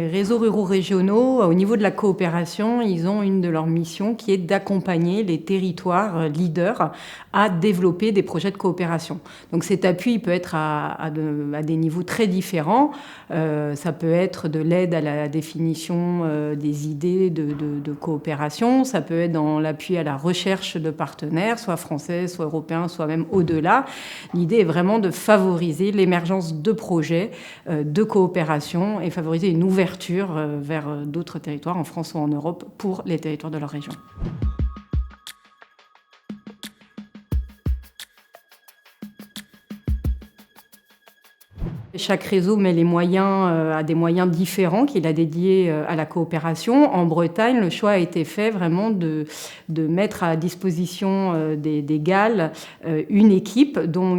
Les réseaux ruraux régionaux, au niveau de la coopération, ils ont une de leurs missions qui est d'accompagner les territoires leaders à développer des projets de coopération. Donc cet appui peut être à des niveaux très différents. Ça peut être de l'aide à la définition des idées de coopération, ça peut être dans l'appui à la recherche de partenaires, soit français, soit européens, soit même au-delà. L'idée est vraiment de favoriser l'émergence de projets de coopération et favoriser une ouverture vers d'autres territoires en France ou en Europe pour les territoires de leur région. Chaque réseau met les moyens à des moyens différents qu'il a dédiés à la coopération. En Bretagne, le choix a été fait vraiment de mettre à disposition des GAL une équipe dont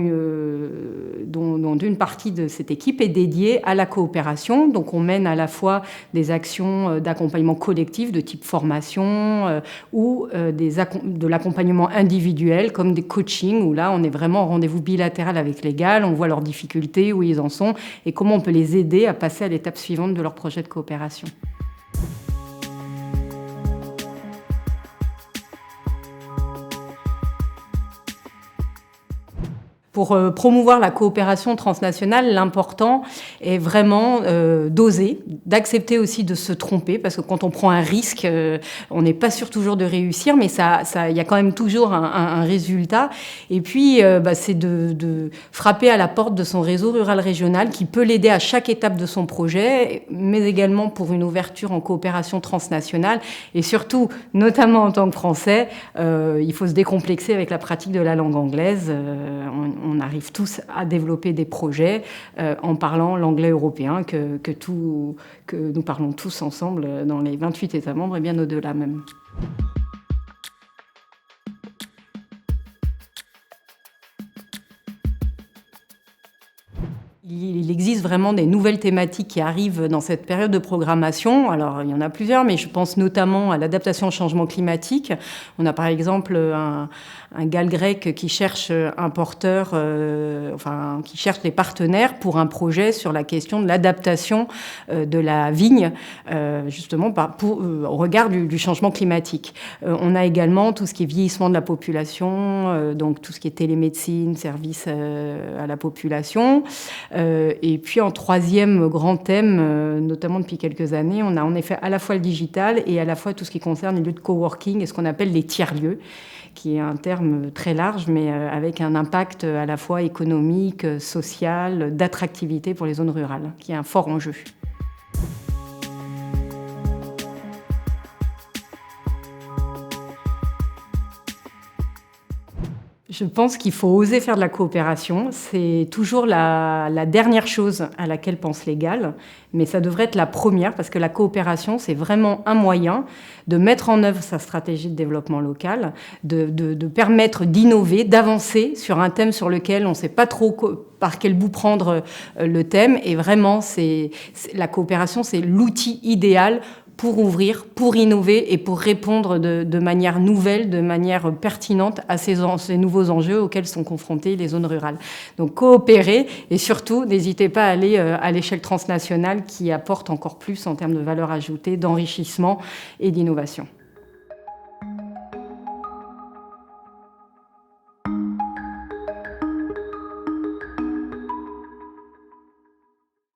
une partie de cette équipe est dédiée à la coopération. Donc on mène à la fois des actions d'accompagnement collectif de type formation ou de l'accompagnement individuel comme des coachings où là on est vraiment en rendez-vous bilatéral avec les GAL, on voit leurs difficultés, où ils en sont et comment on peut les aider à passer à l'étape suivante de leur projet de coopération. Pour promouvoir la coopération transnationale, l'important est vraiment d'oser, d'accepter aussi de se tromper, parce que quand on prend un risque, on n'est pas sûr toujours de réussir, mais il y a quand même toujours un résultat. Et puis, c'est de frapper à la porte de son réseau rural régional qui peut l'aider à chaque étape de son projet, mais également pour une ouverture en coopération transnationale. Et surtout, notamment en tant que Français, il faut se décomplexer avec la pratique de la langue anglaise. On arrive tous à développer des projets en parlant l'anglais européen que nous parlons tous ensemble dans les 28 États membres et bien au-delà même. Il existe vraiment des nouvelles thématiques qui arrivent dans cette période de programmation. Alors, il y en a plusieurs, mais je pense notamment à l'adaptation au changement climatique. On a par exemple un GAL grec qui cherche un porteur, qui cherche des partenaires pour un projet sur la question de l'adaptation de la vigne, justement au regard du changement climatique. On a également tout ce qui est vieillissement de la population, donc tout ce qui est télémédecine, service à la population. Et puis en troisième grand thème, notamment depuis quelques années, on a en effet à la fois le digital et à la fois tout ce qui concerne les lieux de coworking et ce qu'on appelle les tiers-lieux, qui est un terme très large, mais avec un impact à la fois économique, social, d'attractivité pour les zones rurales, qui est un fort enjeu. Je pense qu'il faut oser faire de la coopération. C'est toujours la dernière chose à laquelle pense les GAL, mais ça devrait être la première parce que la coopération, c'est vraiment un moyen de mettre en œuvre sa stratégie de développement local, de permettre d'innover, d'avancer sur un thème sur lequel on ne sait pas trop par quel bout prendre le thème. Et vraiment, la coopération, c'est l'outil idéal pour ouvrir, pour innover et pour répondre de manière nouvelle, de manière pertinente à ces nouveaux enjeux auxquels sont confrontées les zones rurales. Donc coopérer et surtout, n'hésitez pas à aller à l'échelle transnationale qui apporte encore plus en termes de valeur ajoutée, d'enrichissement et d'innovation.